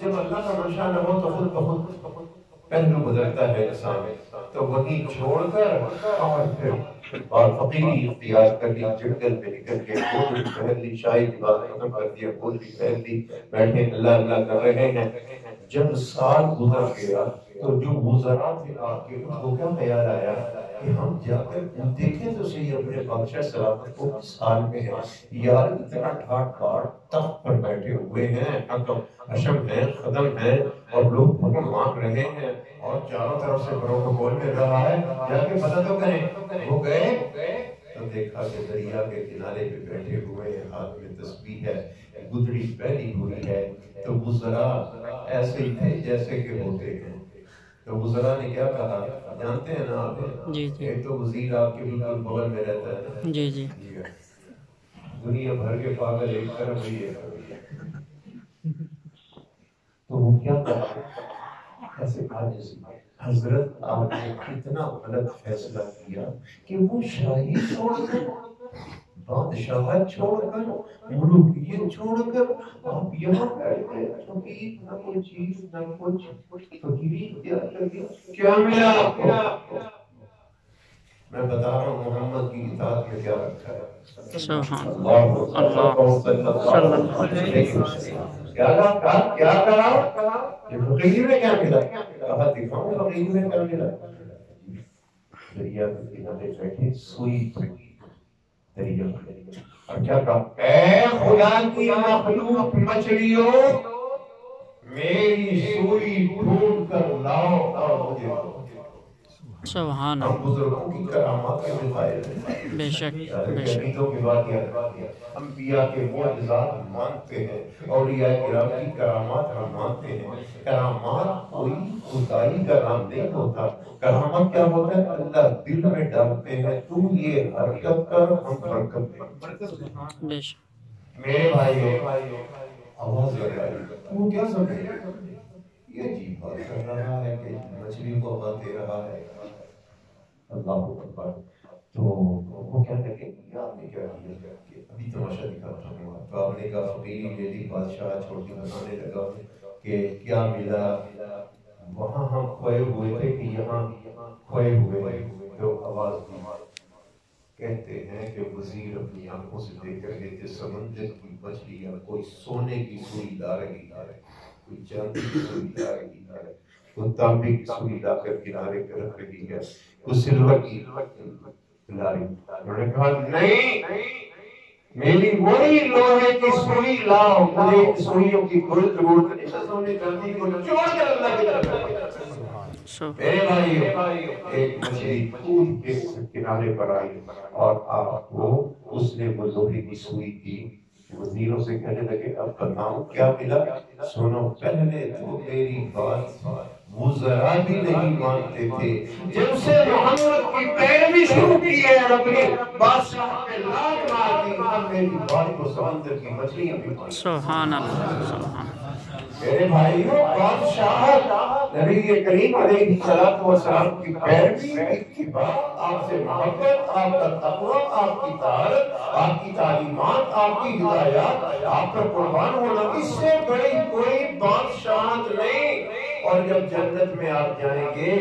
جب اللہ کا منشا نہ ہو تو خود بخود پہلو بدلتا ہے انسان، تو وہی چھوڑ کر اور فقیری اختیار کر لی، جنگل میں نکل کے گودڑی پہن لی، شاہی لباس ختم کر دیا، گودڑی پہن لی، بیٹھے اللہ اللہ کر رہے ہیں۔ جب سال گزر گیا تو جو وزراء تھے آپ کے، ان کو کیا خیال آیا کہ ہم جا کر دیکھیں تو صحیح اپنے بادشاہ سلامت کو کس حال میں ہے، یار اتنا ٹھاٹ باٹ تخت پر بیٹھے ہوئے ہیں، حکم حشم ہے، خدم ہے، اور لوگ حکم مان رہے ہیں، اور چاروں طرف سے پروٹوکول مل رہا ہے، جا کے پتہ تو کریں۔ وہ گئے تو دیکھا کہ دریا کے کنارے پہ بیٹھے ہوئے ہیں، ہاتھ میں تسبیح ہے، گدڑی پہنی ہوئی ہے۔ تو وزراء ایسے ہی تھے جیسے کہ ہوتے ہیں۔ تو وزراء نے کیا کہا جانتے ہیں نا آپ؟ جی جی ایک تو وزیر آپ کے بالکل بغل میں رہتا ہے، جی جی دنیا بھر کے پاگل ایک طرف ہی ہے، تو وہ کیا کہا ایسے حضرت آپ نے اتنا غلط فیصلہ کیا کہ وہ شاہی چھوڑ کر، بادشاہت چھوڑ کر، ملوکیت چھوڑ کر آپ یہاں بیٹھ گئے، فقیر نہ کوئی چیز نہ کچھ، فقیری اختیار کر دی، کیا ملا آپ کو؟ میں بتا رہا ہوں محمد کی اطاعت میں کیا رکھا ہے۔ سبحان اللہ اللہ صلی صلی اللہ اللہ علیہ علیہ وسلم کیا کہا کہ فقیر میں کیا ملا؟ کہا دکھاؤں فقیر میں کیا ملا؟ دریا کے کنارے بیٹھے سوئی دریا، اور کیا کہا اے خدا کی مخلوق مچھلیوں، میری سوئی ڈھونڈ کر لاؤ اور مجھے دو۔ سبحان ہم اللہ، بزرگوں کی کرامات کے مقابلے میں بے شک بے شک، عقیدوں کی بات یاد رکھتے ہیں، انبیاء کے معجزات ہم مانتے ہیں، اولیاء کرام کی کرامات ہم مانتے ہیں۔ کرامات کوئی خدائی کا نام نہیں ہوتا، کرامات کیا ہوتا ہے؟ اللہ دل میں ڈالتے ہیں تو یہ حرکت کر، ہم برکت دیں۔ بے شک میرے بھائیو آواز لگائی، وہ کیا سمجھے؟ یہ عجیب بات کر رہا ہے کہ مچھلی کو آواز دے رہا ہے، اللہ اکبر۔ تو وہ کہنے لگے کہ آپ نے کیا کیا؟ کہ ابھی تماشا دکھاتا ہوں۔ تو آپ نے کہا فقیری لے لی، بادشاہ چھوڑ کے بتانے لگا کہ کیا ملا، وہاں ہم کھوئے ہوئے تھے کہ یہاں کھوئے ہوئے ہیں۔ تو آواز دی، کہتے ہیں کہ وزیر اپنی آنکھوں سے دیکھ کر کہتے سمندر کی مچھلیاں کوئی سونے کی سوئی لا رہی ہے، کوئی چاندی کی سوئی لا رہی ہے، کوئی تانبے کی سوئی لا کر کنارے پہ رکھ رہی ہے، کوئی سلور کی لا رہی۔ انہوں نے کہا نہیں، میری وہی لوہے کی سوئی لاؤ، مجھے سوئیوں کی کوئی ضرورت نہیں، سونے چاندی کو چھوڑ کر اللہ کی طرف۔ میرے بھائی ایک مچھلی کود کے کنارے پر آئی اور آپ کو اس نے وہ لوہے کی سوئی دی۔ وزیروں سے کہنے لگے اب بتاؤں کیا ملا؟ سنو، پہلے تو میری بات وزراء بھی نہیں مانتے تھے، جب سے محمد کی پیروی شروع کی ہے رب نے بادشاہ پہ لات مار دی، اب میری بات کو سمندر کی مچھلیاں بھی مانتی۔ سبحان اللہ سبحان میرے بھائیوں، بادشاہ نبی کریم علیہ الصلوۃ والسلام کی پیروی، اتباع، آپ سے محبت، آپ کا تقویٰ، آپ کی طاعت، آپ کی تعلیمات، آپ کی ہدایات، آپ پر قربان ہونا، اس سے بڑی کوئی بادشاہت نہیں۔ اور جب جنت میں آپ جائیں گے،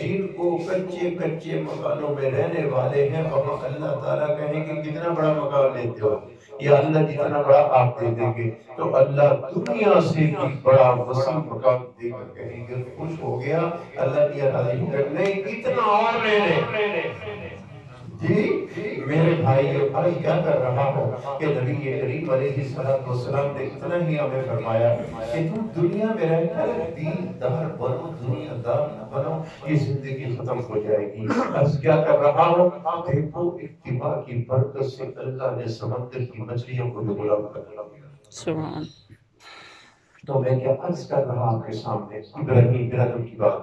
جن کو کچے کچے مکانوں میں رہنے والے ہیں، وہاں اللہ تعالیٰ کہیں گے کتنا بڑا مکان لیتے ہو، یا اللہ جتنا بڑا آپ دے دیں گے، تو اللہ دنیا سے بھی بڑا وسیع مقام دے کر کہیں گے خوش ہو گیا، اللہ کی راضی ہو کر نہیں اتنا اور لے لے۔ جی میرے بھائی عرض کیا کر رہا ہوں کہ نبی کریم علیہ السلام نے اتنا ہی ہمیں فرمایا کہ تم دنیا میں رہ کر دیندار بنو، دنیا دار نہ بنو، یہ زندگی ختم ہو جائے گی۔ عرض کیا کر رہا ہوں، دیکھو اتباع کی برکت سے اللہ نے سمندر کی مچھلیوں کو بھی غلام کر دیا۔ سبحان تو میں کیا عرض کر رہا آپ کے سامنے، ابراہیم بن ادم کی بات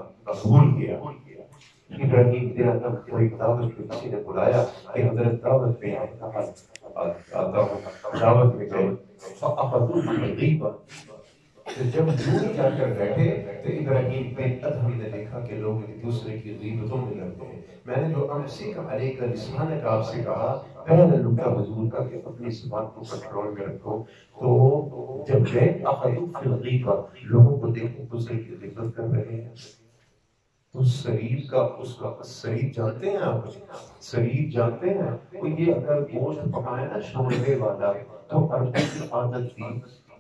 بھول گیا۔ ابراہیم بن ادم کو ایک دعوت میں کسی نے بلایا کہ حضرت دعوت میں آتا ہوں، دعوت میں گئے فَأَخَذُوهُ بِالْغِیبَةِ، تو جب یوں جا کر بیٹھے تو ابراہیم بن ادہم نے دیکھا کہ لوگ ایک دوسرے کی غیبتوں میں لگتے ہیں. میں نے جو امسک علیک لسانک آپ سے کہا پہلا نکتہ حضور کا کہ اپنی زبان کو کنٹرول میں رکھو. تو جب بیٹھ اخذوا فی الغیبہ لوگوں کو دیکھیں دوسرے کی غیبت کر رہے ہیں تو سرید کا اس وقت سرید جانتے ہیں آپ سرید جانتے ہیں وہ یہ اگر گوشت پکائے نا شوربے والا تو عربوں کی عادت تھی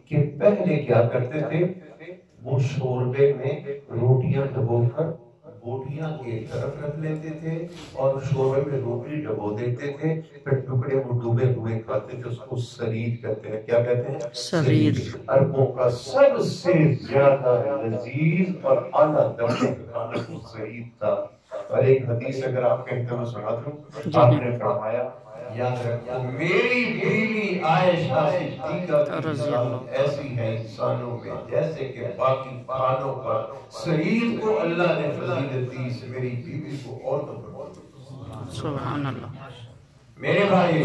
کہ پہلے کیا کرتے تھے وہ شوربے میں روٹیاں ڈبو کر بوٹیاں ایک طرف رکھ لیتے تھے اور شوربے میں روٹی ڈبو دیتے تھے پھر ٹکڑے وہ ڈوبے ہوئے کھاتے تھے اس کو سرید کہتے ہیں. کیا کہتے ہیں؟ سرید. عربوں کا سب سے زیادہ لذیذ اور اعلیٰ درجے کا کھانا سرید تھا. اور ایک حدیث اگر آپ کہتے ہیں سنا دوں آپ نے فرمایا یاد رکھو میری بیوی عائشہ صدیقہ کی مثال ایسی ہے انسانوں میں جیسے کہ باقی کھانوں پر سرید کو اللہ نے فضیلت دی اس میری بیوی کو اور تو سبحان اللہ. میرے بھائی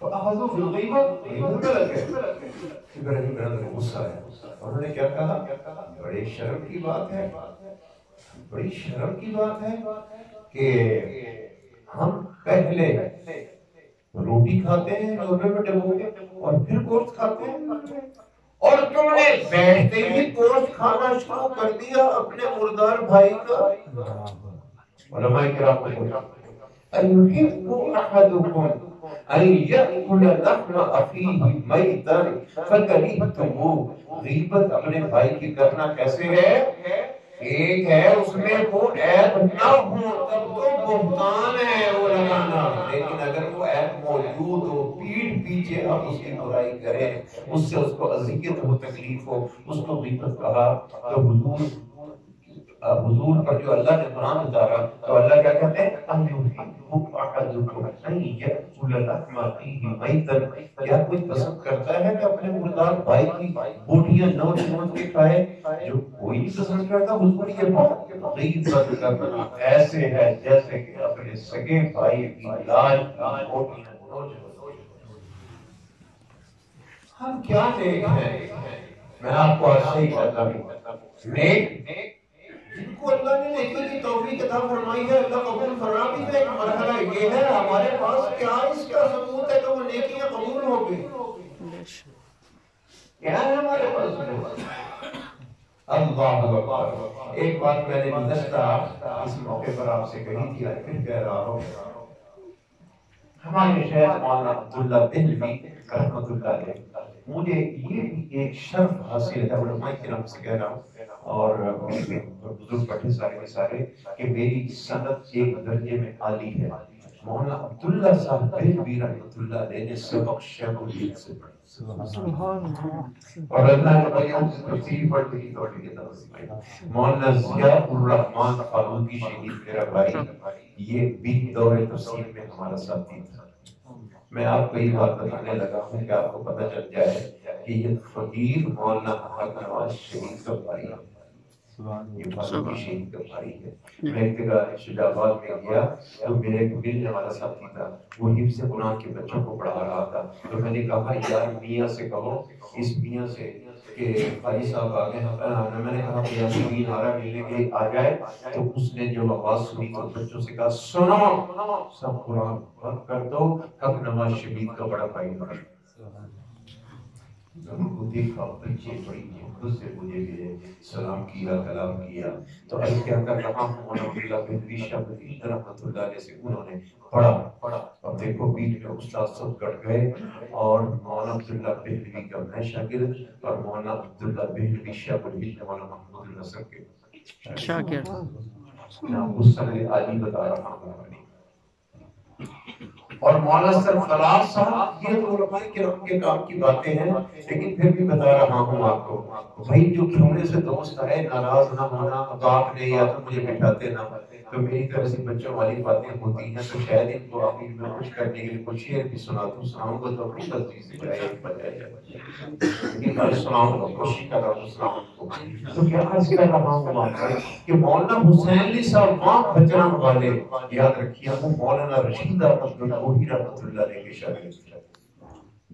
فَأَخَذُوا فِي الْغِيبَةِ غیبت میں لگے. ابراہیم بن غصہ ہے انہوں نے کیا کہا بڑی شرم کی بات ہے بڑی شرم کی بات ہے کہ ہم پہلے روٹی کھاتے ہیں شوربے میں ڈبو کے اور پھر گوشت کھاتے ہیں اور تم نے بیٹھتے ہی گوشت کھانا شروع کر دیا اپنے مردار بھائی کا. علماء کرام کو أَيُحِبُّ أَحَدُكُمْ أَن يَأْكُلَ لَحْمَ أَخِيهِ مَيْتًا فَكَرِهْتُمُوهُ. غیبت اپنے بھائی کی کرنا کیسے ہے؟ ایک ہے اس میں وہ عیب نہ ہو تب تو بہتان ہے وہ لگانا، لیکن اگر وہ عیب موجود ہو پیٹھ پیچھے آپ اس کی برائی کریں اس سے اس کو اذیت ہو تکلیف ہو اس کو غیبت کہا. تو حضور پر جو اللہ نے قرآن اتارا تو اللہ کیا کہتے ہیں أَيُحِبُّ أَحَدُكُمْ أَن يَأْكُلَ لَحْمَ أَخِيهِ مَيْتًا. کیا کوئی پسند کرتا ہے کہ اپنے مردار بھائی کی بوٹیاں نوچ نوچ کے کھائے؟ جو کوئی نہیں پسند کرتا حضور یہ بات غیبت کرنا ایسے ہے جیسے کہ اپنے سگے بھائی کی لاش کی بوٹیاں نوچ نوچ. ہم کیا نیک ہیں میں آپ کو آج سے ہی کہتا ہوں نیک جن کو اللہ نے نیکی کی توفیق عطا فرمائی ہے اللہ قبول فرما بھی ہے. ایک مرحلہ یہ ہے ہمارے پاس کیا اس کا ثبوت ہے کہ وہ نیکیاں قبول ہو گئی کیا ہے ہمارے پاس؟ اللہ اکبر. ایک بات میں نے گزشتہ اس موقع پر آپ سے کہی تھی آج پھر کہہ رہا ہوں. ہمارے شیخ مولانا عبداللہ بہلوی رحمۃ اللہ علیہ مجھے یہ بھی ایک شرف حاصل ہے علماء کرام سے کہہ رہا ہوں اور بزرگ پٹھے سارے کے سارے کہ میری سند ایک درجے میں عالی ہے. مولانا عبداللہ صاحب بہلوی رحمۃ اللہ علیہ نے سبق شیخ الہند سے پڑھا اور اللہ نے بھائی ہم سے تفسیر پڑھ کے توڑی کے طرف مولانا ضیاء الرحمن فاروقی شہید میرا بھائی یہ بھی دور تفسیر میں ہمارا ساتھی تھا. میں آپ کو یہ بات بتانے لگا ہوں کہ آپ کو پتہ چل جائے کہ یہ فقیر مولانا حق نواز شہید کا بھائی ہے. یہ فاروقی شہید کا بھائی ہے. میں ایک جگہ شجاع آباد میں گیا تو میرے ایک ملنے والا ساتھی تھا وہ حفظ قرآن کے بچوں کو پڑھا رہا تھا تو میں نے کہا یار میاں سے کہو اس میاں سے کہ بھائی صاحب آگے میں نے کہا کہ یاسین آ رہا ملنے کے لیے آ جائے. تو اس نے جو آواز سنی تو بچوں سے کہا سنو سب قرآن بند کر دو حق نواز شہید کا بڑا بھائی بڑا. ان کو دیکھا بچے بڑی محبت سے مجھے ملے سلام کیا کلام کیا تو عرض کیا کر رہا ہوں مولانا عبداللہ بہلوی شاہ رحمۃ اللہ علیہ سے انہوں نے پڑھا اور دیکھو بیچ میں استاد سب کٹ گئے اور مولانا عبداللہ بہلوی کا میں شاگرد اور مولانا عبداللہ بہلوی شاہ الہند مولانا محمود النصر کے شاگرد. میں آپ کو سب عالی بتا رہا ہوں. اور مولانا سر فلاح صاحب یہ تو علماء کرام کے کام کی باتیں ہیں لیکن پھر بھی بتا رہا ہوں آپ کو بھائی جو کھلونے سے دوست ہے ناراض نہ ہونا باپ نے یا تو مجھے بٹھاتے نہ تو میری طرف سے بچوں والی باتیں ہوتی ہیں تو شاید ان کو آپ میں خوش کرنے کے لیے کچھ شعر بھی سناؤں گا تو اپنی غلطی سے جائے لیکن میں سناؤں گا کوشش کر رہا ہوں سناؤں کو. تو کیا عرض کر رہا ہوں آپ کو کہ مولانا حسین علی صاحب ماں بچران والے یاد رکھیے وہ مولانا رشید احمد گنگوہی رحمۃ اللہ علیہ کے شاگرد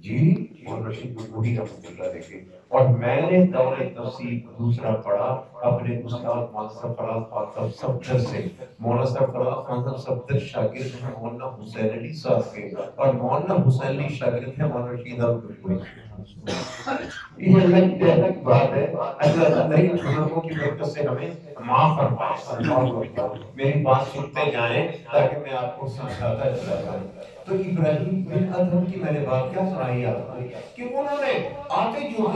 جی اور رشید گنگوہی رحمۃ اللہ علیہ اور میں نے دور تفسیر دوسرا پڑھا اپنے استاد مولانا صاحب فراز خان صاحب صفدر سے. مولانا صاحب فراز خان صاحب صفدر شاگرد ہیں مولانا حسین علی صاحب کے اور مولانا حسین علی شاگرد ہیں مولانا رشید احمد گنگوہی. یہ اللہ کی بات ہے. اللہ ہی بزرگوں کی برکت سے ہمیں معاف فرمائے. میری بات سنتے جائیں تاکہ میں آپ کو سمجھاتا چلا جاؤں. تو ابراہیم بن ادہم کی میں نے بات کیا سنائی آپ کو کہ انہوں نے آتے جو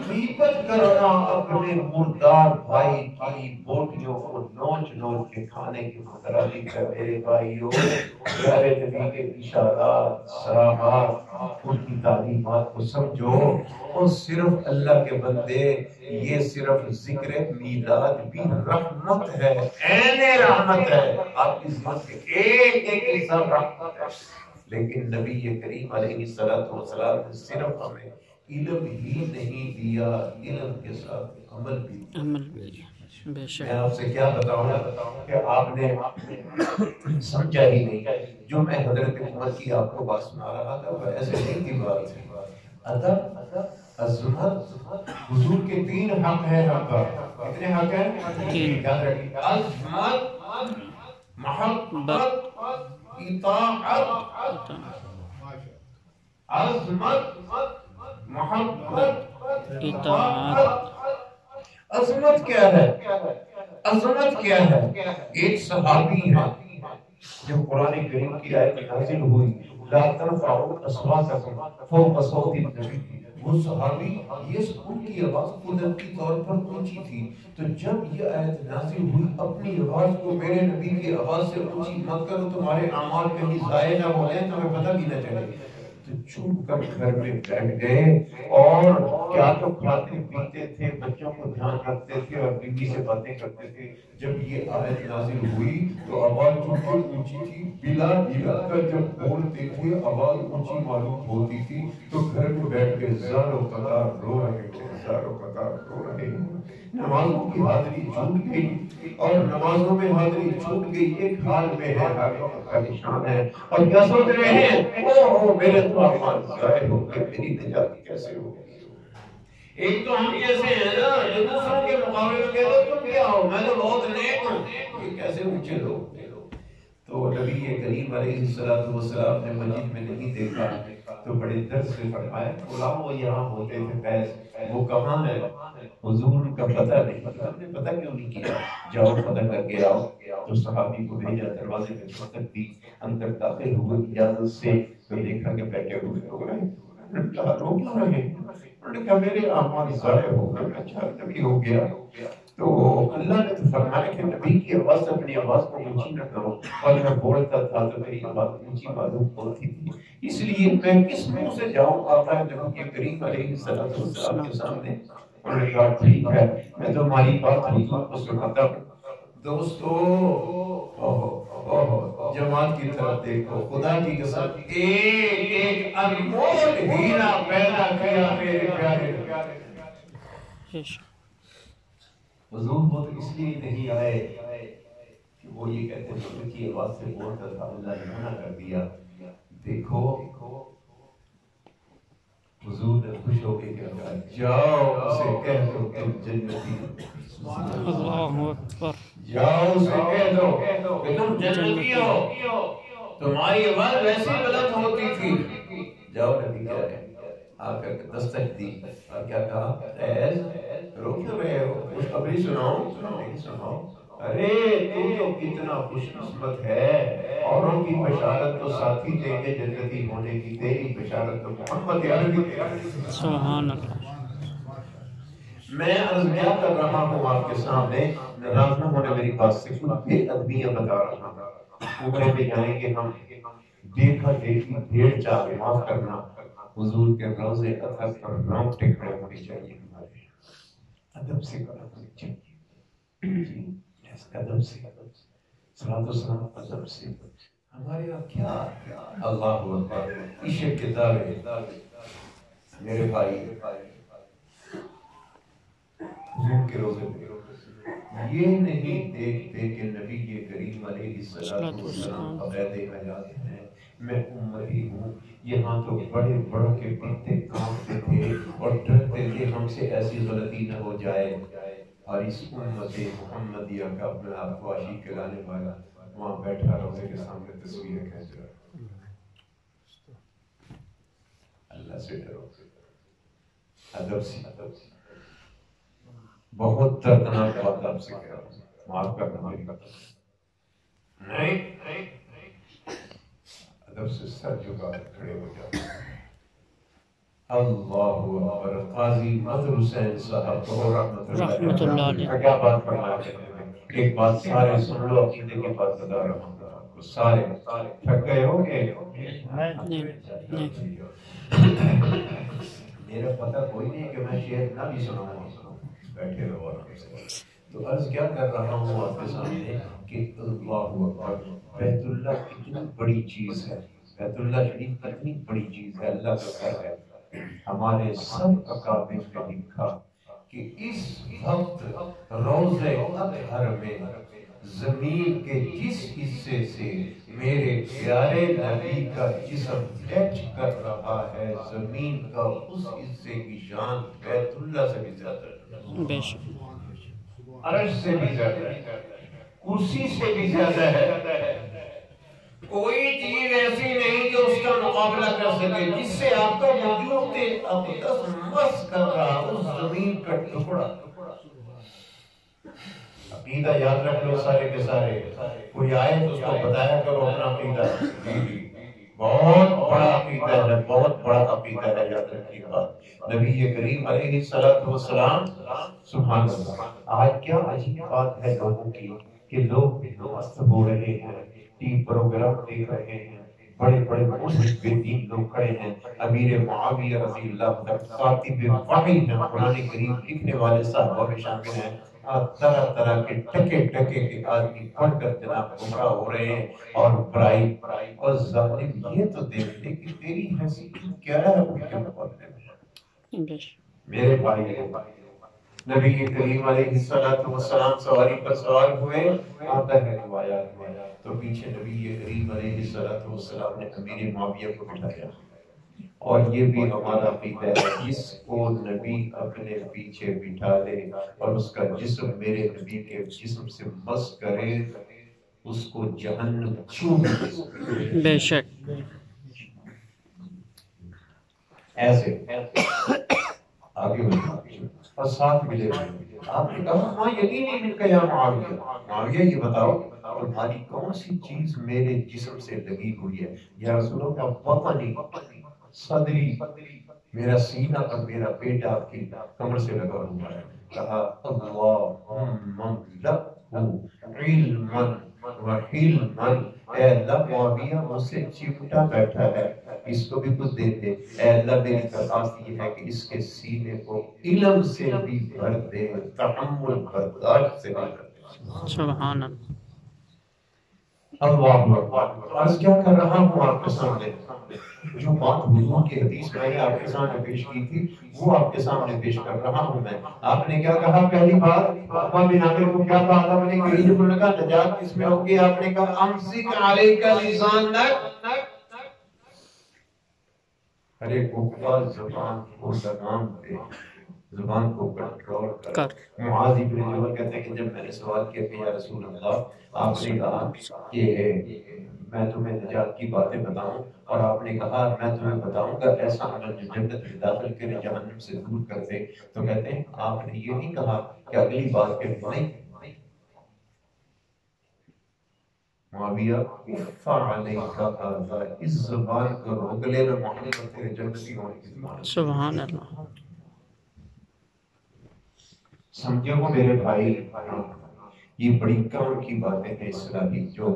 غیبت کرنا اپنے مردار بھائی کی بوٹیوں کو نوچ نوچ کے کھانے کی مترادف ہے. میرے بھائیوں پیارے نبی کے اشارات صراحات ان کی تعلیمات کو سمجھو. اور صرف اللہ کے بندے یہ صرف ذکر میلاد بھی رحمت ہے, عین رحمت ہے. آپ کی زبان کے ایک ایک حصہ رحمت ہے. لیکن نبی کریم علیہ السلام نے صرف ہمیں علم ہی نہیں دیا, علم کے ساتھ عمل بھی دیا. عمل بھی بے شک. میں آپ سے کیا بتاؤں کہ آپ نے سمجھا ہی نہیں. جو میں حضرت عمر کی آپ کو بات سنا رہا تھا وہ ایسے نہیں کی بات تھی. ادب, عظمت, حضور کے 3 حق ہیں. حق کتنے حق ہیں؟ یاد رکھیے. عظمت, محبت, اطاعت. عظمت, محبت, اطاعت. عظمت کیا ہے؟ عظمت کیا ہے؟ ایک صحابی ہے جب قرآن کریم کی آیت نازل ہوئی لا ترفعوا اصواتکم فوق صوت النبی, وہ صحابی یہ ان کی آواز قدرتی طور پر اونچی تھی. تو جب یہ آیت نازل ہوئی اپنی آواز کو میرے نبی کی آواز سے اونچی مت کرو تمہارے اعمال کہیں ضائع نہ ہو جائیں تمہیں پتہ بھی نہ چلے. تو چھپ کر گھر میں بیٹھ گئے اور کیا تو کھاتے پیتے تھے, بچوں کو دھیان رکھتے تھے اور بیوی سے باتیں کرتے تھے. جب یہ آیت نازل ہوئی تو آواز چونکہ اونچی تھی, بلا ہلت کر جب بولتے تھے آواز اونچی معلوم ہوتی تھی. تو گھر میں بیٹھ کے زاروں قطار رو رہے تھے, زاروں قطار رو رہے ہیں. نمازوں کی حاضری چھوٹ گئی اور نمازوں میں حاضری چھوٹ گئی. ایک حال میں ہے, پریشان ہے اور کیا سوچ رہے ہیں اوہ میرے تو اعمال ضائع ہو گئے, میری نجات کیسے ہوگی. ایک تو ہم جیسے ہیں نا جو دوسروں کے مقابلے میں کہتے ہیں تم کیا ہو, میں تو بہت نیک ہوں. یہ کیسے اونچے لوگ. تو نبی کریم علیہ السلام نے مسجد میں نہیں دیکھا تو بڑے درد سے فرمایا غلام وہ یہاں ہوتے تھے بیس, وہ کہاں ہے؟ حضور کا پتہ نہیں. ہم نے پتہ کیوں نہیں کیا؟ جاؤ پتہ کر کے آؤ. تو صحابی کو بھیجا, دروازے پہ دستک دی, اندر داخل ہوئے اجازت سے. تو دیکھا کہ بیٹھے ہوئے ہو رہے ہیں. کہا رو کیوں رہے ہیں؟ انہوں نے کہا میرے اعمال ضائع ہو گئے. اچھا نبی ہو گیا. تو اللہ نے تو فرمایا کہ نبی کی آواز اپنی آواز کو اونچی نہ کرو, اور میں بولتا تھا تو میری آواز اونچی معلوم ہوتی تھی. اس لیے میں کس منہ سے جاؤں آقا نبی کریم علیہ السلام کے سامنے. انہوں نے کہا ٹھیک ہے میں تمہاری بات حضور کو سناتا ہوں. دوستو جماعت کی طرف دیکھو, خدا کی قسم ایک ایک انمول ہیرا پیدا کیا میرے پیارے. حضور وہ تو اس لیے نہیں آئے کہ وہ یہ کہتے ہیں اونچی آواز سے بولتا تھا, اللہ نے منع کر دیا. دیکھو حضور نے خوش ہو کے کہا جاؤ اسے کہہ دو تم جنتی. اللہ اکبر. جاؤ اسے کہہ دو کہ تم جنتی ہو, تمہاری آواز ویسی غلط ہوتی تھی. جاؤ نبی کہہ رہے آ کر دستک دی اور کیا کہا فیض رو کیوں رہے ہو, خوشخبری سناؤ. نہیں سناؤ. ارے تو کتنا خوش قسمت ہے, اوروں کی بشارت تو ساتھی دیں گے جنتی ہونے کی, تیری بشارت تو محمد عربی. سبحان اللہ. میں عرض کیا کر رہا ہوں آپ کے سامنے, ناراض نہ ہونے میری بات سے, کچھ بے ادبیاں بتا رہا ہوں. عمرے میں جائیں گے ہم, دیکھا دیکھی بھیڑ چال, معاف کرنا, حضور کے روضے اطہر پر رونگٹے کھڑے ہونے چاہیے. ہمارے ادب سے کرنا چاہیے, ادب سے, صلاۃ والسلام ادب سے. ہمارے یہاں کیا اللہ اکبر عشق کے دعوے. میرے بھائی حضور کے روزے پہ یہ نہیں دیکھتے کہ نبی کریم علیہ السلام عقید حیات ہیں, میں امتی ہوں. یہاں تو بڑے بڑوں کے پتے کانپتے تھے اور ڈرتے تھے ہم سے ایسی غلطی نہ ہو جائے. اور اس امت محمدیہ کا اپنے آپ کو عاشق کرانے والا وہاں بیٹھا روزے کے سامنے تصویریں کھینچ رہا ہے. اللہ سے ڈرو، ادب سے. بہت دردناک بات آپ سے کہہ رہا ہوں، معاف کرنا میری بات. نہیں، ادب سے سر جھکا کر کھڑے ہو جاؤ. اللہ اکبر. قاضی مظہر حسین صاحب کو رحمت اللہ علیہ. کیا بات فرمایا کرتے ہیں. ایک بات سارے سن لو، عقیدے کی بات بتا رہا ہوں آپ کو. سارے تھک گئے ہو گے؟ میرا پتہ کوئی نہیں کہ میں شعر نہ بھی سناؤں گا. بیٹھے رہو آرام سے. تو عرض کیا کر رہا ہوں آپ کے سامنے کہ اللہ اکبر. بیت اللہ کتنی بڑی چیز ہے. بیت اللہ شریف کتنی بڑی چیز ہے. اللہ کا گھر ہے. ہمارے سب اکابر نے لکھا کہ اس وقت روضہ اطہر میں زمین کے جس حصے سے میرے پیارے نبی کا جسم ٹچ کر رہا ہے، زمین کا اس حصے کی شان بیت اللہ سے بھی زیادہ ہے، بے شک عرش سے بھی زیادہ ہے، کرسی سے بھی زیادہ ہے. کوئی چیز ایسی نہیں جو اس کا مقابلہ کر سکے. جس سے آپ کا وجود اقدس مس کر رہا اس زمین کا ٹکڑا. عقیدہ یاد رکھ لو سارے کے سارے. کوئی آئے تو اس کو بتایا کرو اپنا عقیدہ. بہت بڑا عقیدہ ہے، بہت بڑا عقیدہ ہے. یاد رکھیے بات. نبی کریم علیہ السلام سبحان اللہ. آج کیا عجیب بات ہے لوگوں کی کہ لوگ مست ہو رہے ہیں، ٹی وی پروگرام دیکھ رہے ہیں، بڑے بڑے ملحد بے دین لوگ کھڑے ہیں. امیر معاویہ رضی اللہ عنہ کاتب وحی ہیں، قرآن کریم لکھنے والے صاحبہ میں شامل ہیں. طرح طرح کے ٹکے کے آدمی پڑھ کر جناب گمراہ ہو رہے ہیں اور برائی. اور ظالم یہ تو دیکھ لے کہ تیری حیثیت کیا ہے ان کے مقابلے میں. میرے بھائی نبی کریم علیہ السلام سواری پر سوار ہوئے. آتا ہے روایات میں تو پیچھے نبی کریم علیہ السلام نے امیر معاویہ کو بٹھایا. اور یہ بھی ہمارا عقیدہ ہے، جس کو نبی اپنے پیچھے بٹھا لے اور اس کا جسم میرے نبی کے جسم سے مس کرے اس کو جہنم چھو دے. بے شک ایسے آگے بڑھیں اور ساتھ ملے. آپ نے کہا ہاں یقینی من کا یا معاویہ. معاویہ یہ بتاؤ تمہاری کون سی چیز میرے جسم سے لگی ہوئی ہے؟ یا رسول اللہ بطنی صدری، میرا سینہ اور میرا پیٹ آپ کی کمر سے لگا ہوا ہے. کہا اللہم لہو علما وحلما. اے اللہ معاویہ مجھ سے چپٹا بیٹھا ہے، اس کو بھی کچھ دے دے. اے اللہ میری درخواست یہ ہے کہ اس کے سینے کو علم سے بھی بھر دے، تحمل برداشت سے بھی بھر دے. سبحان اللہ. اللہ اکبر. عرض کیا کر رہا ہوں آپ کے سامنے؟ جو بات حضور کی حدیث میں نے آپ کے سامنے پیش کی تھی وہ آپ کے سامنے پیش کر رہا ہوں میں. آپ نے کیا کہا پہلی بار؟ عقبہ بن عامر کو کیا کہا؟ آپ نے کہی جب لگا نجات کس میں ہوگی؟ آپ نے کہا امسک علیک لسانک. ارے عقبہ زبان کو لگام دے، زبان کو کنٹرول کر. معاذ بن جبل کہتے ہیں کہ جب میں نے سوال کیا کہ یا رسول اللہ آپ نے کہا کہ میں تمہیں نجات کی باتیں بتاؤں اور آپ نے کہا میں تمہیں بتاؤں گا ایسا عمل جو جنت میں داخل کرے جہنم سے دور کر دے. تو کہتے ہیں آپ نے یہ نہیں کہا کہ اگلی بات پہ نہیں. معاویہ اف علیک ھذا، اس زبان کو روک لے، میں محمد تیرے جنتی ہونے کی زبان. سبحان اللہ. سمجھے ہو میرے بھائی، یہ بڑی کم کی باتیں ہیں اسلامی جو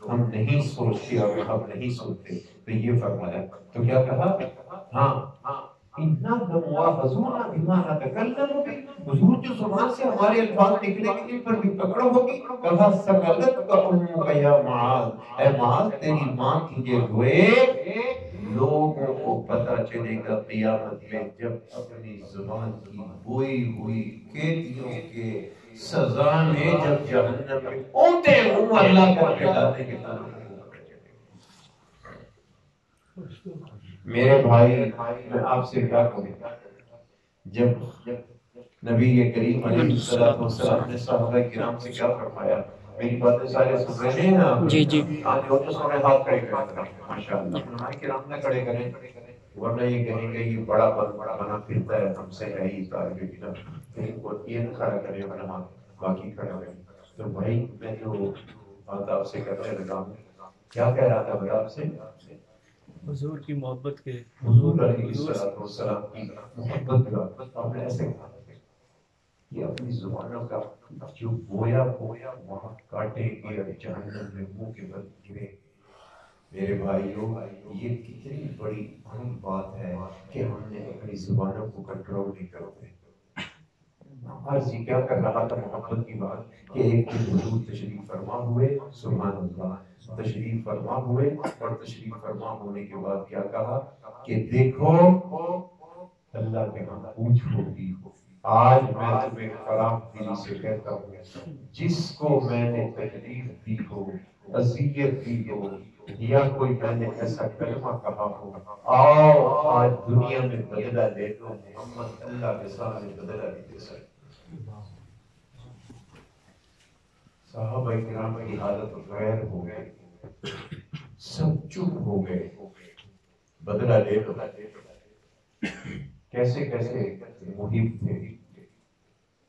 ہم نہیں سوچتے اور ہم نہیں سنتے. تو یہ فرمایا تو کیا کہا؟ ہاں حضور جو زبان سے ہمارے الفاظ نکلیں گے ان پر بھی پکڑ ہوگی. کہا سکلت کا امک یا معاذ، اے معاذ تیری ماں تجھے روئے. لوگوں کو پتہ چلے گا قیامت میں جب اپنی زبان کی بوئی ہوئی قیدیوں کے سزا میں جب جہنم میں اونتے ہوں اللہ کا ڈالنے کے طرف. میرے بھائی میں آپ سے کیا کہوں، جب نبی کریم علیہ السلام نے صحابہ کرام سے کیا فرمایا، میری باتیں سارے سن رہے ہیں نا؟ جی جی آج جو تو سونے ہاتھ کھڑے کریں ماشاءاللہ، علماء کرام نہ کھڑے کریں ورنہ یہ کہیں گے یہ بڑا بنا پھرتا ہے، ہم سے ہے ہی طالب علم، کہیں کو یہ نہ کھڑا کرے ورنہ باقی کھڑا کریں۔ تو بھائی میں جو بات آپ سے کرنے لگا ہوں، کیا کہہ رہا تھا بھائی آپ سے؟ حضور کی محبت کے، حضور علیہ السلام کی محبت کا آپ نے ایسے کہا کہ اپنی زبانوں کا جو بویا وہاں کاٹے گی اور جہنم میں منہ کے بل گرے۔ میرے بھائیوں، یہ کتنی بڑی اہم بات ہے کہ ہم نے اپنی زبانوں کو کنٹرول نہیں کرتے۔ عرض یہ کیا کر رہا تھا محبت کی بات کہ ایک دن حضور تشریف فرما ہوئے، سبحان اللہ، تشریف فرما ہوئے اور تشریف فرما ہونے کے بعد کیا کہا کہ دیکھو اللہ کے ہاں پوچھ ہوگی، آج میں تمہیں فراخ دلی سے کہتا ہوں، جس کو میں نے تکلیف دی ہو، اذیت دی ہو، یا کوئی میں نے ایسا کلمہ کہا ہو، آؤ آج دنیا میں بدلہ لے لو، محمد اللہ کے سامنے بدلہ نہیں دے سکتے۔ صحابہ کرام کی حالت غیر ہو گئی، سب چپ ہو گئے، بدلہ لے لو۔ کیسے محب تھے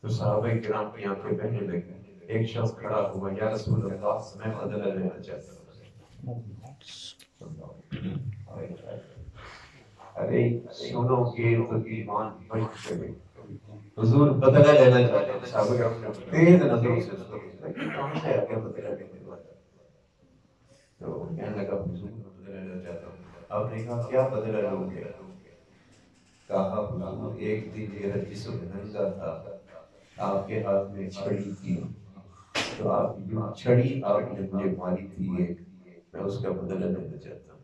تو صحابہ کرام کی آنکھیں بہنے لگی۔ ایک شخص کھڑا ہوا، یا رسول اللہ میں بدلہ لینا چاہتا ہوں۔ ارے سنو گے تو ایمان بچ جائے۔ حضور بدلہ لینا چاہتے ہیں، صحابہ کرام نے تیز نظروں سے کہاں سے آ گیا بدلہ لینے والا؟ تو کہنے لگا حضور میں بدلہ لینا چاہتا ہوں۔ آپ نے کہا کیا بدلہ لو گے؟ کہا حضور ایک دن میرا جسم ننگا تھا، آپ کے ہاتھ میں چھڑی تھی، تو آپ جو چھڑی آپ نے مجھے ماری تھی ایک، میں اس کا بدلہ لینا چاہتا ہوں۔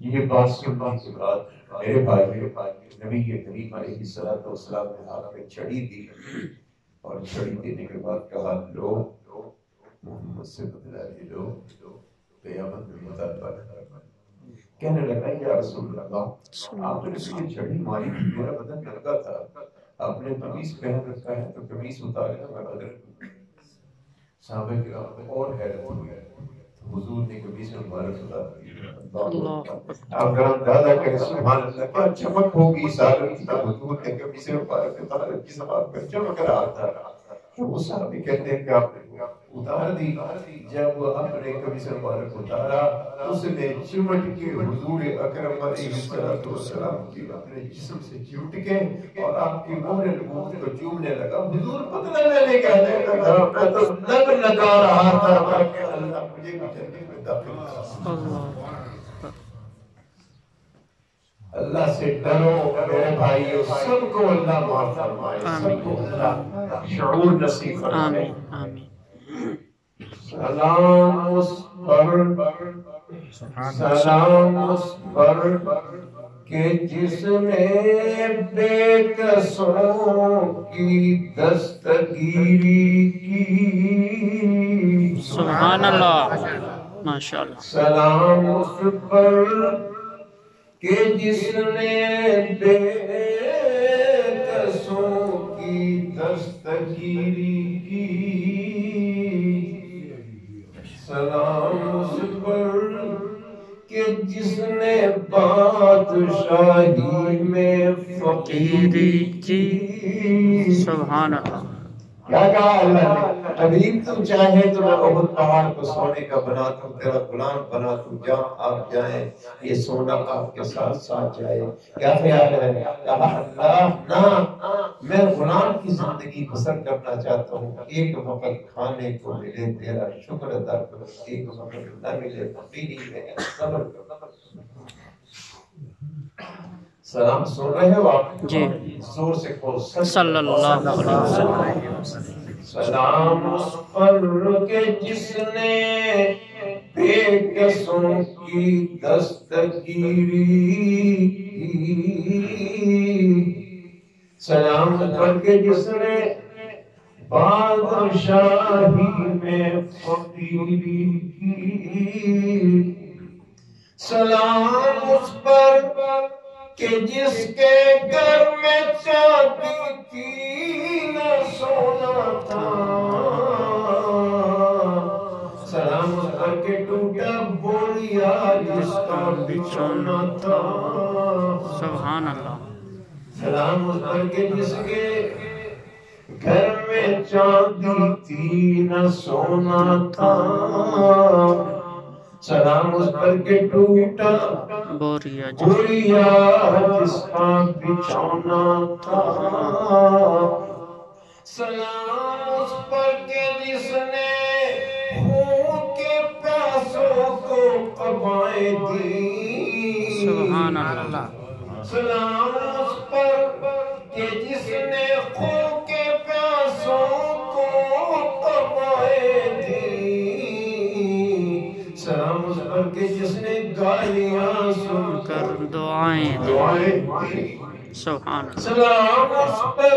یہ بات سننے کے بعد میرے بھائی نبی کریم علیہ السلام نے ہاتھ میں چھڑی دی اور چھڑی دینے کے بعد کہا لو محمد سے بدلہ لے لو، قیامت میں مطالبہ کرنا۔ کہنے لگا یا رسول اللہ آپ نے مجھے چھڑی ماری تھی، میرا بدن ننگا تھا، آپ نے قمیص پہن رکھا ہے تو قمیص اتارے تو میں بدل۔ صحابہ کرام اور حیرت ہوئی، حضور نے قمیص مبارک اتار دی۔ آپ گرام دادا کہ سبحان اللہ کیا چمک ہوگی سارے کی، حضور نے قمیص مبارک اتار دی، سبحان پر چمک رہا تھا۔ وہ صحابی کہتے ہیں کہ آپ نے اتار دی۔ جب آپ نے قمیص مبارک اتارا، اس نے چمٹ کے حضور اکرم علیہ السلام کی اپنے جسم سے چمٹ کے اور آپ کی مہر نبوت کو چومنے لگا۔ حضور بدلہ لینے کہنے لگا، میں تو لگ لگا رہا تھا کہ اللہ مجھے بھی جنت میں داخل کر۔ اللہ سے ڈرو میرے بھائیو، سب کو اللہ معاف فرمائے، سب کو اللہ شعور نصیب فرمائے۔ سلام اس پر کہ جس نے بے کسوں کی دستگیری کی، سبحان اللہ، ماشاءاللہ۔ سلام اس پر کہ جس نے بے کسوں کی دستگیری کی، سلام اس پر کہ جس نے بادشاہی میں فقیری کی۔ سبحان اللہ، کیا کہا اللہ نے؟ حبیب تم چاہے تو میں احد پہاڑ کو سونے کا بنا دوں، تیرا غلام بنا دوں، جہاں آپ جائیں یہ سونا آپ کے ساتھ ساتھ جائے۔ کیا خیال ہے؟ کہا اللہ نہ، میں غلام کی زندگی بسر کرنا چاہتا ہوں، ایک وقت کھانے کو ملے تیرا شکر ادا کرو، ایک وقت نہ ملے فقیری میں صبر کرو۔ سلام سن رہے ہو آپ؟ جی، زور سے کہو صلی اللہ علیہ وسلم۔ سلام اس پر کہ جس نے بے کسوں کی دستگیری کی، سلام اس پر کہ جس نے بادشاہی میں فقیری کی، سلام اس پر کہ جس کے گھر میں چاندی تھی نہ سونا تھا، سلام اس پر کہ ٹوٹا بوریا جس کا بچھونا تھا، سبحان اللہ، سلام اس پر کہ جس کے گھر میں چاندی تھی نہ سونا تھا، سلام اس پر کہ ٹوٹا بوریا بوریا جس کا بچھونا تھا، سلام اس پر کہ جس نے خون کے پیاسوں کو قبائیں دی، سبحان اللہ، سلام اس پر کہ جس نے خون کے پیاسوں کو قبائیں دی، سلام اس پر کہ جس نے گالیاں سن کر دعائیں دی، دی، سبحان اللہ، سلام اس پر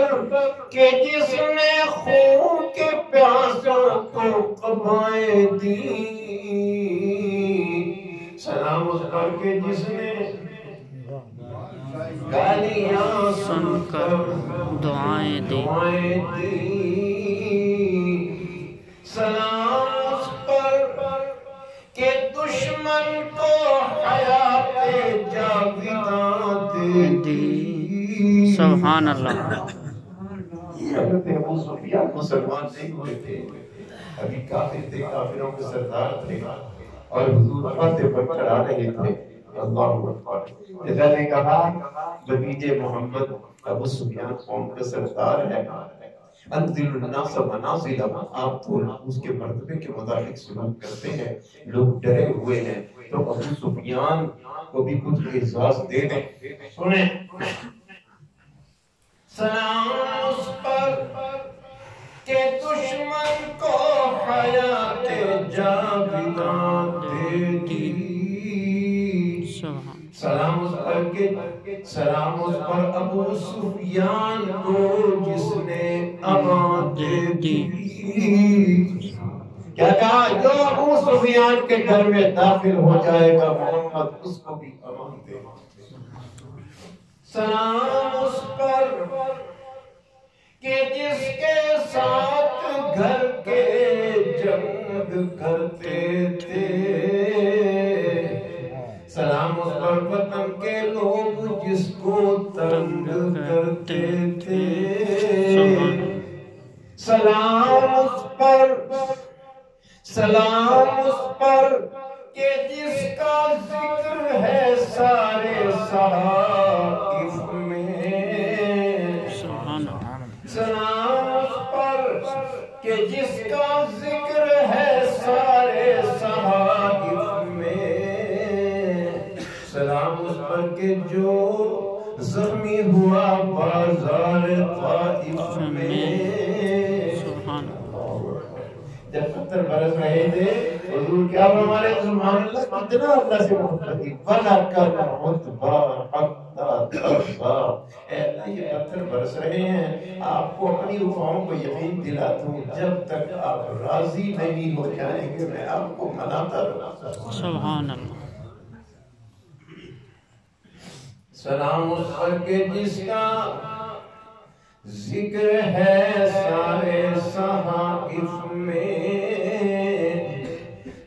کہ جس نے خون کے پیاسوں کو قبائیں دی، سلام اس پر کہ جس نے گالیاں سن کر دعائیں دی، سلام اس پر کہ دشمن کو حیات جاویداں دے دی، سبحان اللہ، حضرت ابو سفیان مسلمان نہیں ہوئے تھے، ابھی کافر تھے، کافروں کے سردار تھے، اور حضور فاتح پر چڑھا رہے تھے، اللہ اکبر، اللہ نے کہا بھتیجے محمد ابو سفیان قوم کا سردار ہے، انزل الناس منازلهم، آپ تو اس کے مرتبے کے مطابق سلوک کرتے ہیں، لوگ ڈرے ہوئے ہیں، تو ابو سفیان کو بھی کچھ احساس دے دیں، سنیں، سلام اس پر کہ دشمن کو حیات جاویداں دے دی، سلام اس پر کہ سلام اس پر ابو سفیان کو جس نے امان دے دی، کیا کہا جو ابو سفیان کے گھر میں داخل ہو جائے گا محمد اس کو بھی امان دے گا، سلام اس پر کہ جس کے ساتھ گھر کے جنگ کرتے تھے، سلام اس پر وطن کے لوگ جس کو تنگ کرتے تھے، سلام اس پر کہ جس کا ذکر ہے سارے صحائف میں، سلام اس پر کہ جس کا ذکر ہے سارے صحائف میں، سلام اس پر کہ جو زخمی ہوا بازار طائف میں، جب پتھر برس رہے تھے حضور کیا فرما رہے ہیں، سبحان اللہ، کتنا اللہ سے محبت تھی، وَلَكَ الْعُتْبَى حَتَّى تَرْضَى، اے اللہ یہ پتھر برس رہے ہیں، آپ کو اپنی وفاؤں کو یقین دلاتا ہوں، جب تک آپ راضی نہیں ہو جائیں گے میں آپ کو مناتا رہوں، سبحان اللہ، سلام اس پر کہ جس کا ذکر ہے سارے صحائف میں،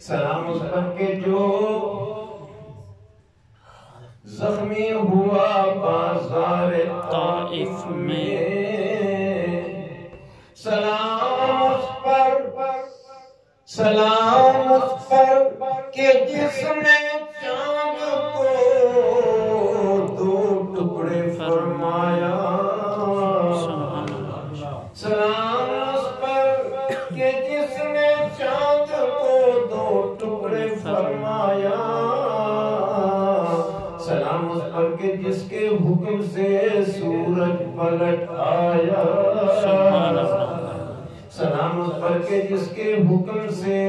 سلام اس پر کہ جو زخمی ہوا بازار طائف میں، سلام اس پر کہ جس نے چاند کو دو ٹکڑے فرمایا، سلام اس پر کہ جس نے چاند کو دو ٹکڑے فرمایا، سلام اس پر کہ جس کے حکم سے سورج پلٹ آیا، سلام اس پر کہ جس کے حکم سے،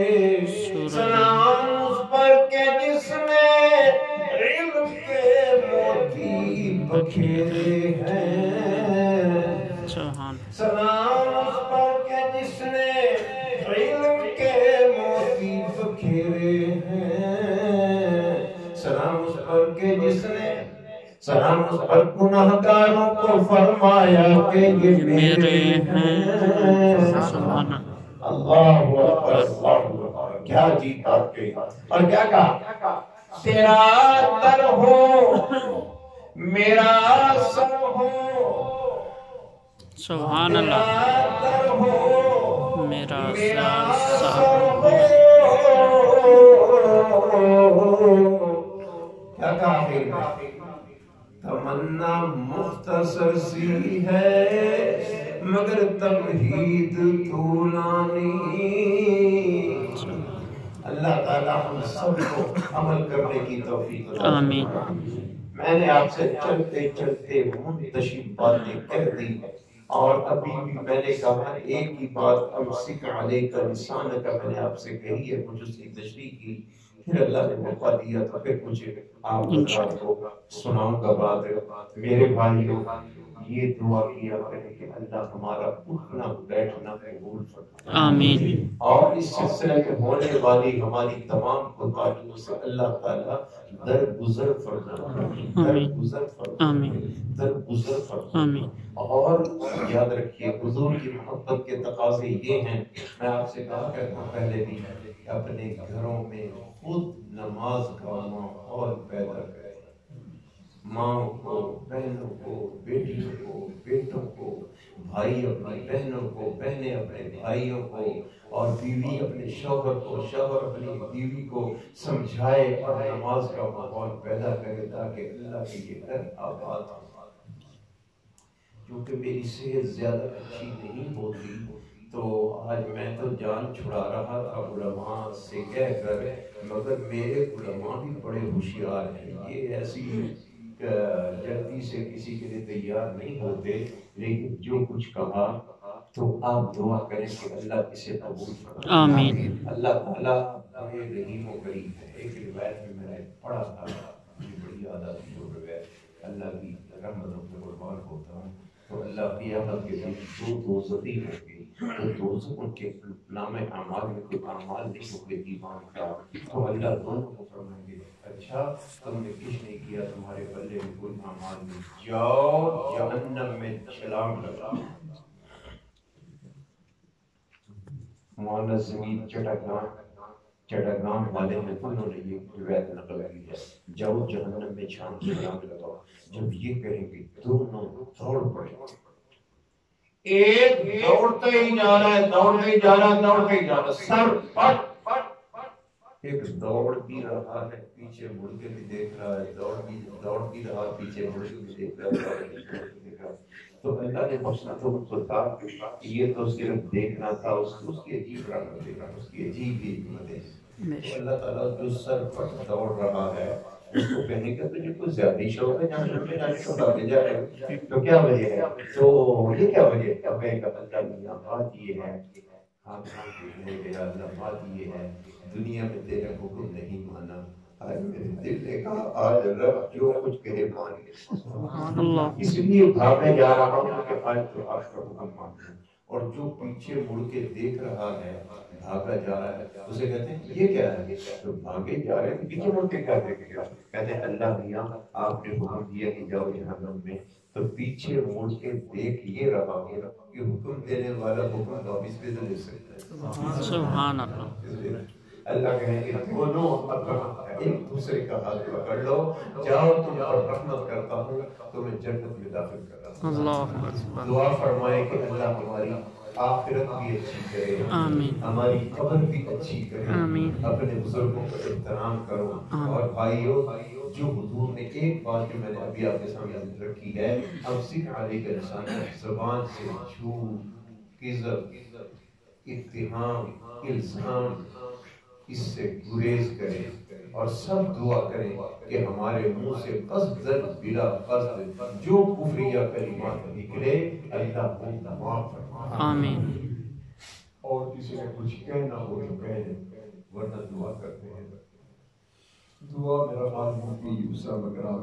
سلام اس پر کہ جس نے علم کے موتی بکھیرے ہیں، سلام اس پر کہ جس نے علم کے سلام اور گناہگاروں کو فرمایا کہ یہ میرے ہیں سبحان اللہ اکبر اللہ اکبر کیا جی بات کہی اور کیا کہا تیرا در ہو میرا سر ہو سبحان اللہ میرا سر کیا کہا پھر تمنا مختصر سی ہے مگر تمہید طولانی اللہ تعالیٰ ہم سب کو عمل کرنے کی توفیق عطا فرمائے آمین میں نے آپ سے چلتے چلتے منتشر باتیں کہہ دی اور ابھی بھی میں نے کہا ایک ہی بات امسک علیک لسانک میں نے آپ سے کہی ہے مجھے اس کی تشریح کی پھر اللہ نے موقع دیا تو پھر مجھے آپ حضرات کو سناؤں گا بات میرے بھائیوں یہ دعا کیا کریں کہ اللہ ہمارا اٹھنا بیٹھنا قبول فرمائے آمین اور اس سلسلے میں ہونے والی ہماری تمام کوتاہیوں سے اللہ تعالیٰ درگزر فرمائے درگزر فرمائے درگزر فرمائے اور یاد رکھیے حضور کی محبت کے تقاضے یہ ہیں میں آپ سے کہا کرتا ہوں پہلے بھی اپنے گھروں میں خود نماز کا ماحول پیدا کریں ماں کو بہنوں کو بیٹیوں کو بیٹوں کو بھائی اپنی بہنوں کو بہنیں اپنے بھائیوں کو اور بیوی اپنے شوہر کو شوہر اپنی بیوی کو سمجھائے اور نماز کا ماحول پیدا کرے تاکہ اللہ کے یہ گھر آباد ہو کیونکہ میری صحت زیادہ اچھی نہیں ہوتی تو آج میں تو جان چھڑا رہا تھا علماء سے کہہ کر مگر میرے علماء بھی بڑے ہوشیار ہیں یہ ایسی جلدی سے کسی کے لیے تیار نہیں ہوتے لیکن جو کچھ کہا تو آپ دعا کریں کہ اللہ اسے قبول فرمائے آمین اللہ تعالیٰ بڑے رحیم و کریم ہے ایک روایت میں میں نے پڑھا تھا یہ بڑی عادت جو روایت اللہ کی رحمتوں سے قربان ہوتا ہوں تو اللہ قیامت کے دن دو دوزخی ہوں گے تو دوزخ ان کے نام اعمال میں کوئی اعمال نہیں ہوں گے ایمان کا تو اللہ دونوں کو فرمائیں گے اچھا تم نے کچھ نہیں کیا تمہارے بلے میں کوئی اعمال نہیں جاؤ جہنم میں چھلانگ لگاؤ مولانا زمین چٹاگان والے ہیں انہوں نے یہ روایت نقل کی ہے جاؤ جہنم میں چھلانگ لگاؤ جب یہ کہیں گے دونوں دوڑ پڑے ایک دوڑتے ہی جا رہا ہے دوڑتے ہی جا رہا ہے دوڑتے ہی جا رہا ہے سر پٹ ایک دوڑ بھی رہا ہے پیچھے مڑ کے بھی دیکھ رہا ہے دوڑ بھی رہا پیچھے مڑ کے بھی دیکھ رہا ہے تو اللہ نے مسئلہ تو ان کو کہا یہ تو صرف دیکھنا تھا اس کی عجیب رحمت دیکھا اس کی عجیب ہی حکمت ہے تو اللہ تعالیٰ جو سر پٹ دوڑ رہا ہے اس کو کہنے کا تجھے کچھ زیادہ ہی شوق ہے جہاں میں جانے کو بھاگے جا رہے ہیں تو کیا وجہ ہے تو یہ کیا وجہ ہے اب میں کہا اللہ میاں بات یہ ہے آپ دیکھنے گیا اللہ بات یہ ہے دنیا میں تیرا حکم نہیں مانا آج میرے دل نے کہا آج رب جو کچھ کہے مان گے اس لیے بھاگنے جا رہا ہوں کہ آج تو آپ کا حکم ماننا اور جو پیچھے مڑ کے دیکھ رہا ہے بھاگا جا رہا ہے اسے کہتے ہیں یہ کیا ہے تو بھاگے جا رہے ہیں پیچھے مڑ کے کیا دیکھے گا کہتے ہیں اللہ میاں آپ نے حکم دیا کہ جاؤ جہنم میں تو پیچھے مڑ کے دیکھ یہ رہا ہو کہ حکم دینے والا حکم واپس بھی تو دے سکتا ہے سبحان اللہ اللہ کہیں گے دونوں ایک دوسرے کا ہاتھ پکڑ لو جاؤ تم پر رحمت کرتا ہوں تمہیں جنت میں داخل کرتا ہوں اللہ دعا فرمائے کہ اللہ ہماری آخرت بھی اچھی کرے آمین ہماری قبر بھی اچھی کرے آمین اپنے بزرگوں کا احترام کرو اور بھائیوں جو حضور نے ایک بات جو میں نے ابھی آپ کے سامنے رکھی ہے اب سکھ علی کا انسان زبان سے جھوٹ کذب اتہام الزام اس سے گریز کریں اور سب دعا کریں کہ ہمارے منہ سے قصداً بلا قصد جو کفریہ کلمات نکلے اللہ کو معاف فرمائے آمین اور کسی نے کچھ کہنا ہو تو کہہ دیں ورنہ دعا کرتے ہیں دعا میرا خال مفتی یوسف اکرام